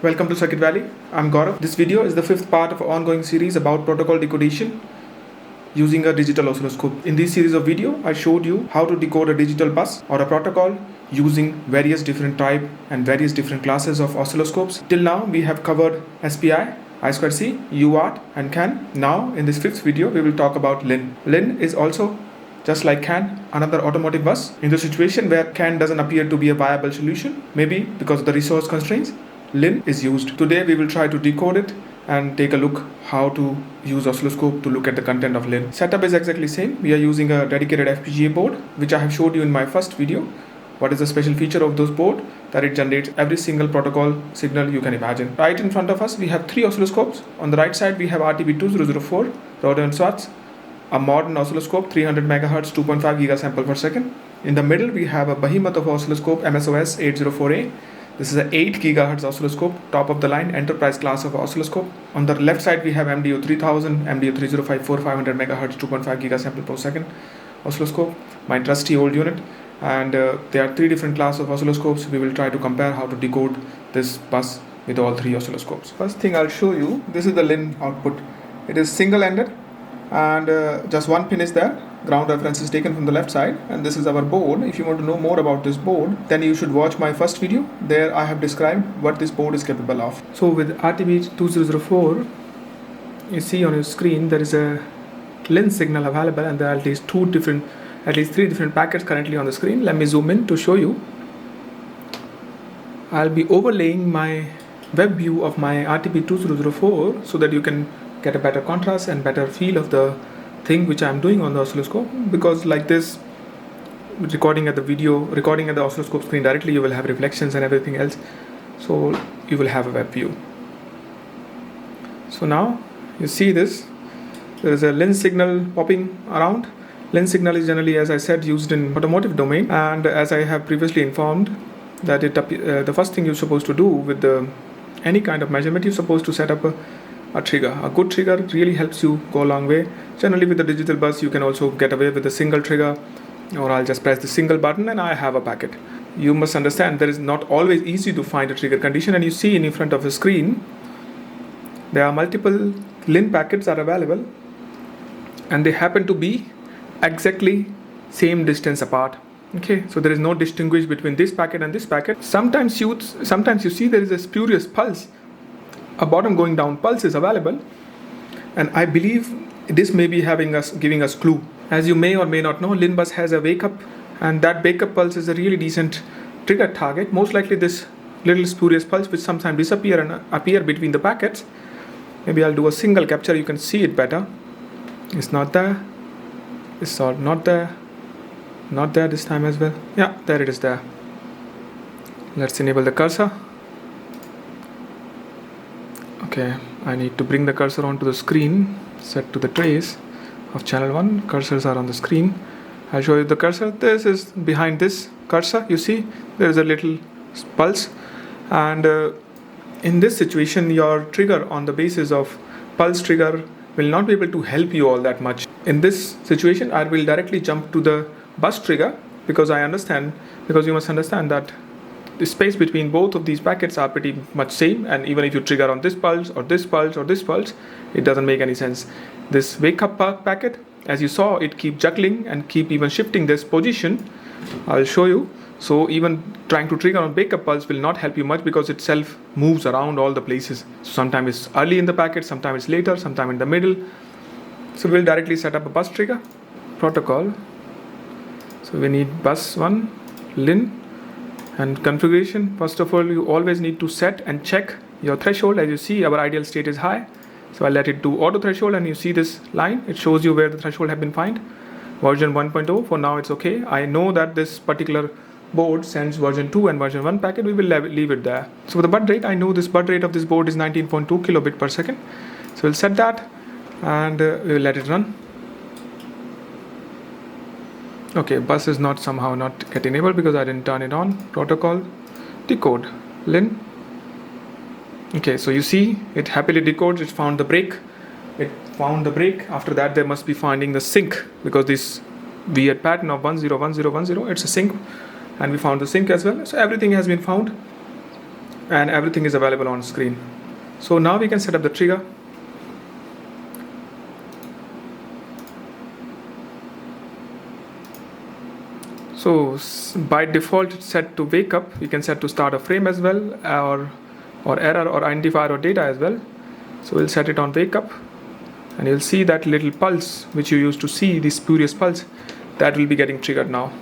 Welcome to Circuit Valley. I'm Gaurav. This video is the fifth part of an ongoing series about protocol decodation using a digital oscilloscope. In this series of video, I showed you how to decode a digital bus or a protocol using various different type and various different classes of oscilloscopes. Till now, we have covered SPI, I2C, UART and CAN. Now, in this fifth video, we will talk about LIN. LIN is also, just like CAN, another automotive bus. In the situation where CAN doesn't appear to be a viable solution, maybe because of the resource constraints, LIN is used. Today we will try to decode it and take a look how to use oscilloscope to look at the content of LIN. Setup is exactly same. We are using a dedicated FPGA board, which I have showed you in my first video. What is the special feature of those board? That it generates every single protocol signal you can imagine. Right in front of us we have three oscilloscopes. On the right side we have RTB2004 Rodin Swartz, a modern oscilloscope, 300 MHz, 2.5 gigasample per second. In the middle we have a behemoth of oscilloscope, MSO 804A. This is an 8 GHz oscilloscope, top of the line enterprise class of oscilloscope. On the left side we have MDO3000, MDO3054, 500 MHz, 2.5 gigasample per second oscilloscope, my trusty old unit. And there are three different classes of oscilloscopes. We will try to compare how to decode this bus with all three oscilloscopes. First thing I'll show you, this is the LIN output. It is single-ended and just one pin is there. Ground reference is taken from the left side, and this is our board. If you want to know more about this board, then you should watch my first video. There I have described what this board is capable of. So with RTB2004, you see on your screen there is a LIN signal available, and there are at least three different packets currently on the screen. Let me zoom in to show you. I'll be overlaying my web view of my RTB2004 so that you can get a better contrast and better feel of the thing which I'm doing on the oscilloscope, because like this, recording at the oscilloscope screen directly, you will have reflections and everything else, so you will have a web view. So now you see this, there is a LIN signal popping around. LIN signal is generally, as I said, used in automotive domain, and as I have previously informed that the first thing you're supposed to do with any kind of measurement, you're supposed to set up a trigger. A good trigger really helps you go a long way. Generally with the digital bus you can also get away with a single trigger, or I'll just press the single button and I have a packet. You must understand there is not always easy to find a trigger condition, and you see in front of the screen there are multiple LIN packets are available, and they happen to be exactly same distance apart. Okay, so there is no distinguish between this packet and this packet. Sometimes you see there is a spurious pulse. A bottom going down pulse is available, and I believe this may be giving us clue. As you may or may not know, LIN bus has a wake up, and that wake up pulse is a really decent trigger target. Most likely this little spurious pulse which sometimes disappear and appear between the packets. Maybe I'll do a single capture, you can see it better. It's not there. It's not there. Not there this time as well. Yeah, there it is there. Let's enable the cursor. Okay, I need to bring the cursor onto the screen, set to the trace of channel 1. Cursors are on the screen. I'll show you the cursor. This is behind this cursor. You see there is a little pulse, and in this situation your trigger on the basis of pulse trigger will not be able to help you all that much. In this situation I will directly jump to the bus trigger, because you must understand that the space between both of these packets are pretty much same, and even if you trigger on this pulse or this pulse or this pulse, it doesn't make any sense. This wake up packet, as you saw, it keep juggling and keep even shifting this position. I'll show you. So even trying to trigger on wake up pulse will not help you much, because itself moves around all the places. So sometimes it's early in the packet, sometimes it's later, sometimes in the middle. So we'll directly set up a bus trigger protocol. So we need bus 1, LIN. And configuration, first of all, you always need to set and check your threshold. As you see, our ideal state is high, so I'll let it do auto threshold, and you see this line, it shows you where the threshold have been found. Version 1.0, for now it's okay. I know that this particular board sends version 2 and version 1 packet. We will leave it there. So the baud rate, I know this baud rate of this board is 19.2 kilobit per second. So we'll set that, and we will let it run. Okay, bus is somehow not get enabled because I didn't turn it on. Protocol, decode, LIN. Okay, so you see it happily decodes. It found the break. After that they must be finding the sync, because this weird pattern of 101010, it's a sync, and we found the sync as well. So everything has been found. and everything is available on screen. So now we can set up the trigger. So by default it's set to wake up. You can set to start a frame as well, or error or identifier or data as well. So we'll set it on wake up, and you'll see that little pulse which you used to see, this spurious pulse, that will be getting triggered now.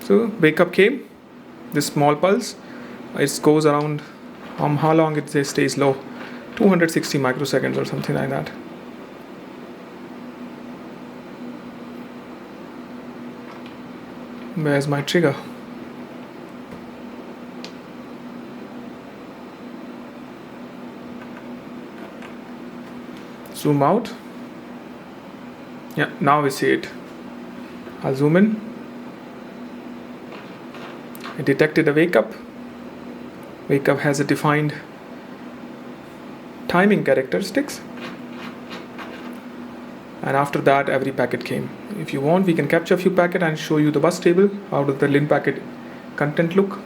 So wake up came, this small pulse, it goes around, how long it stays low, 260 microseconds or something like that. Where's my trigger? Zoom out. Yeah, now we see it. I'll zoom in. It detected a wake up. Wake up has a defined timing characteristics, and after that every packet came. If you want, we can capture a few packets and show you the bus table. How does the LIN packet content look?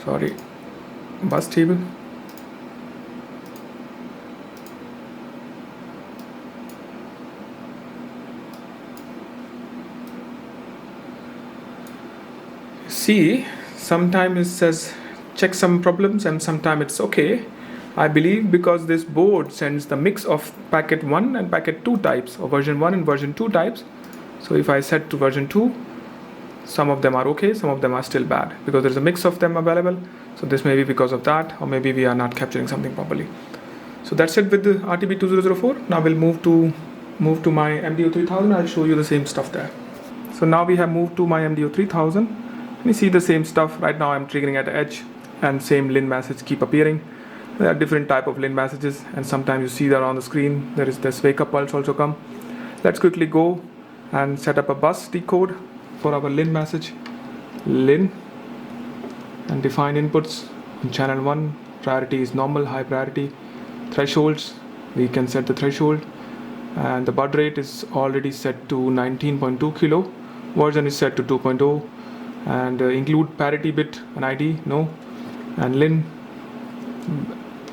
Sorry, bus table. See, sometimes it says check some problems and sometimes it's okay. I believe because this board sends the mix of packet 1 and packet 2 types, or version 1 and version 2 types. So if I set to version 2, some of them are okay, some of them are still bad, because there's a mix of them available. So this may be because of that, or maybe we are not capturing something properly. So that's it with the RTB2004. Now we'll move to my MDO3000. I'll show you the same stuff there. So now we have moved to my MDO3000. You see the same stuff. Right now I'm triggering at edge, and same LIN message keep appearing. There are different type of LIN messages, and sometimes you see that on the screen. There is this wake up pulse also come. Let's quickly go and set up a bus decode for our LIN message. LIN, and define inputs. In channel 1, priority is normal, high priority. Thresholds, we can set the threshold, and the baud rate is already set to 19.2 kilo. Version is set to 2.0. and include parity bit and ID, no, and LIN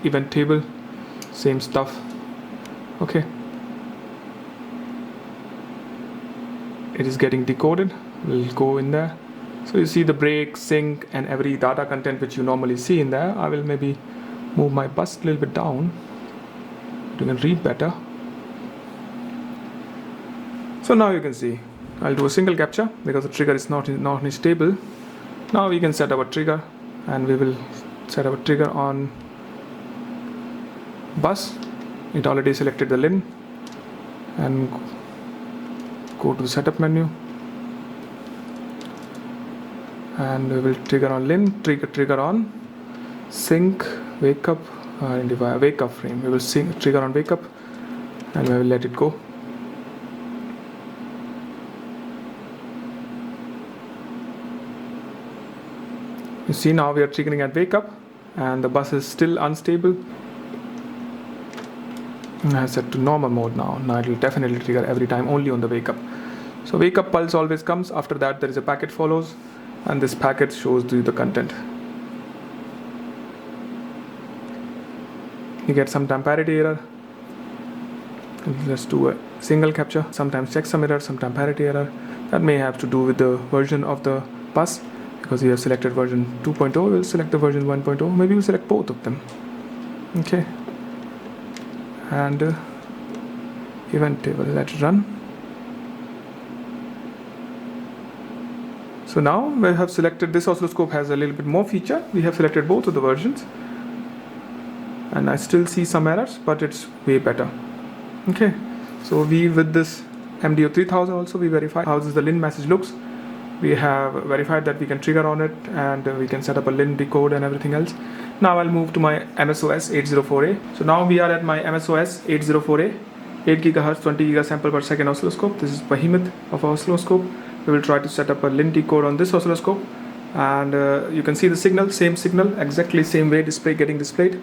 event table, same stuff. Okay, it is getting decoded. We'll go in there. So you see the break, sync, and every data content which you normally see in there. I will maybe move my bus a little bit down to read better. So now you can see I'll do a single capture because the trigger is not stable. Now we can set our trigger, and we will set our trigger on bus. It already selected the LIN, and go to the setup menu, and we will trigger on LIN, trigger on sync, wake up, wake up frame. We will trigger on wake up, and we will let it go. You see, now we are triggering at wake up, and the bus is still unstable. I set to normal mode now. Now it will definitely trigger every time only on the wake up. So wake up pulse always comes. After that there is a packet follows, and this packet shows you the content. You get sometime parity error. Let's do a single capture. Sometimes check some error, sometimes parity error. That may have to do with the version of the bus. Because we have selected version 2.0, we'll select the version 1.0. Maybe we'll select both of them. Okay. And event table, let's run. So now we have selected, this oscilloscope has a little bit more feature. We have selected both of the versions, and I still see some errors, but it's way better. Okay. So with this MDO3000 also we verify how the LIN message looks. We have verified that we can trigger on it, and we can set up a LIN decode and everything else. Now I'll move to my MSOS 804A. So now we are at my MSOS 804A, 8 GHz, 20 GHz sample per second oscilloscope. This is behemoth of oscilloscope. We will try to set up a LIN decode on this oscilloscope, and you can see the signal, same signal, exactly same way getting displayed,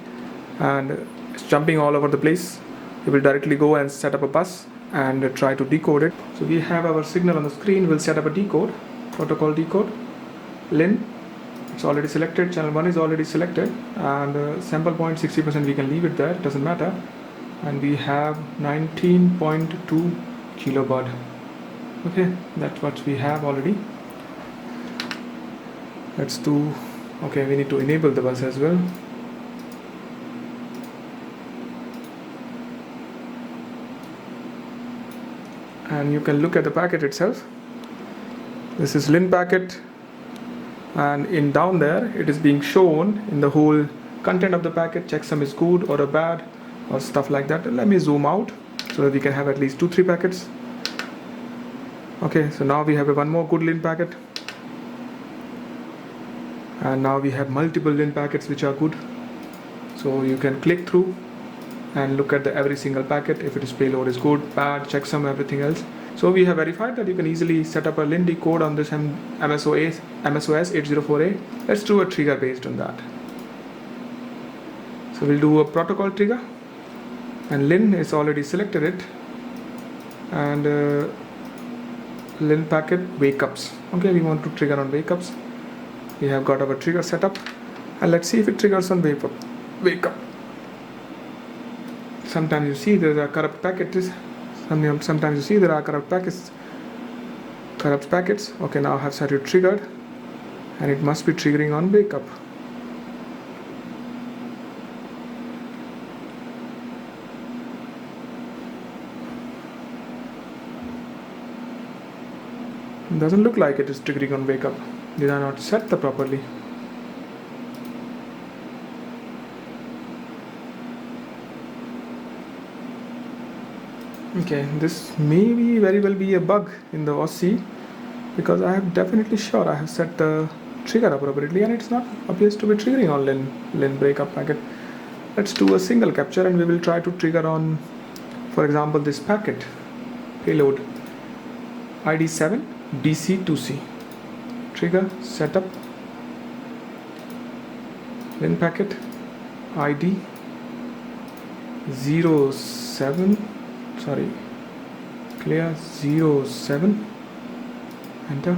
and it's jumping all over the place. We will directly go and set up a bus and try to decode it. So we have our signal on the screen. We'll set up a decode, protocol decode, LIN. It's already selected, channel 1 is already selected, and sample point 60% we can leave it there, it doesn't matter. And we have 19.2 kilobaud. Okay, that's what we have already. Let's do, okay, we need to enable the bus as well. And you can look at the packet itself. This is LIN packet, and in down there it is being shown in the whole content of the packet, checksum is good or a bad or stuff like that. Let me zoom out so that we can have at least 2-3 packets. Okay, so now we have one more good LIN packet, and now we have multiple LIN packets which are good. So you can click through and look at every single packet, if it is payload is good, bad, checksum, everything else. So we have verified that you can easily set up a LIN decode on this MSOS 804A. Let's do a trigger based on that. So we'll do a protocol trigger, and LIN is already selected it, and LIN packet wake ups. Okay, we want to trigger on wake ups. We have got our trigger set up, and let's see if it triggers on wake up. Sometimes you see there are corrupt packets. Sometimes you see there are corrupt packets. Okay, now I have set it triggered, and it must be triggering on wake up. It doesn't look like it is triggering on wake up. Did I not set the properly? Okay, this may be very well be a bug in the OSC, because I have definitely sure I have set the trigger appropriately, and it's not appears to be triggering on LIN breakup packet. Let's do a single capture, and we will try to trigger on, for example, this packet payload ID7 DC2C. Trigger setup, LIN packet ID 07, sorry, clear 07, enter.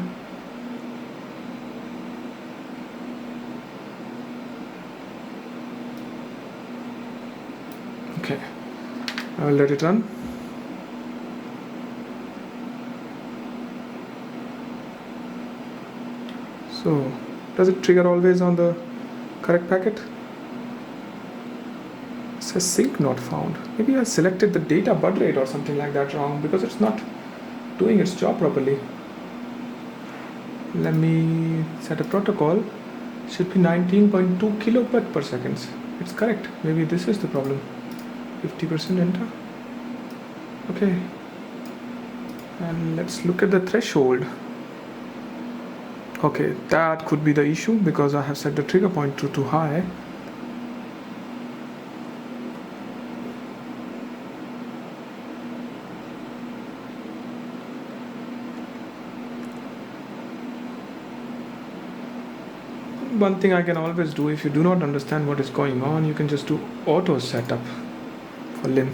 Okay, I will let it run. So, does it trigger always on the correct packet? It says sync not found. Maybe I selected the data baud rate or something like that wrong, because it's not doing its job properly. Let me set a protocol. It should be 19.2 kilobit per second. It's correct. Maybe this is the problem. 50% enter. Okay. And let's look at the threshold. Okay, that could be the issue, because I have set the trigger point to too high. One thing I can always do, if you do not understand what is going on, you can just do auto setup for LIN,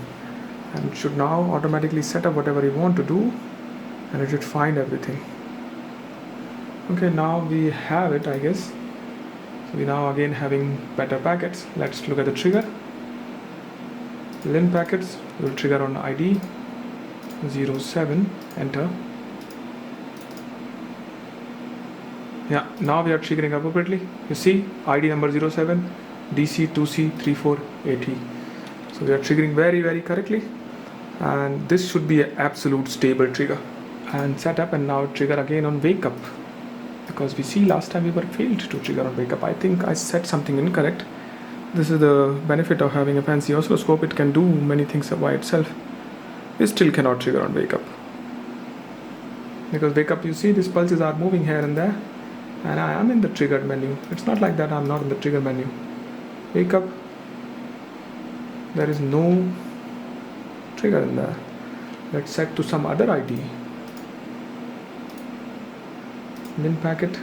and it should now automatically set up whatever you want to do, and it should find everything. Okay, now we have it, I guess. So we now again having better packets. Let's look at the trigger. LIN packets will trigger on ID 07, enter. Yeah, now we are triggering appropriately. You see ID number 07 DC2C3480. So we are triggering very, very correctly, and this should be an absolute stable trigger. And set up, and now trigger again on wake up, because we see last time we were failed to trigger on wake up. I think I set something incorrect. This is the benefit of having a fancy oscilloscope. It can do many things by itself. We still cannot trigger on wake up, because wake up, you see these pulses are moving here and there, and I am in the triggered menu. It's not like that I'm not in the trigger menu. Wake up, there is no trigger in there. Let's set to some other ID. LIN packet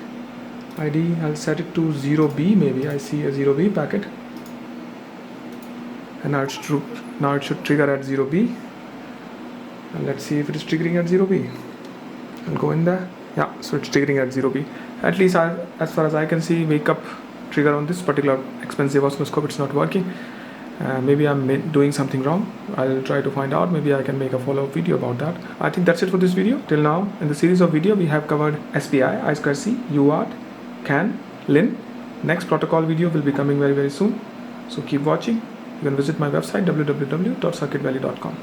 ID, I'll set it to 0B, maybe. I see a 0B packet, and now it should trigger at 0B. and let's see if it is triggering at 0B. I'll go in there. Yeah, so it's triggering at 0B. At least as far as I can see, wake up trigger on this particular expensive oscilloscope, it's not working. Maybe I'm doing something wrong. I'll try to find out. Maybe I can make a follow-up video about that. I think that's it for this video. Till now, in the series of video, we have covered SPI, I2C, UART, CAN, LIN. Next protocol video will be coming very, very soon. So keep watching. You can visit my website www.circuitvalley.com.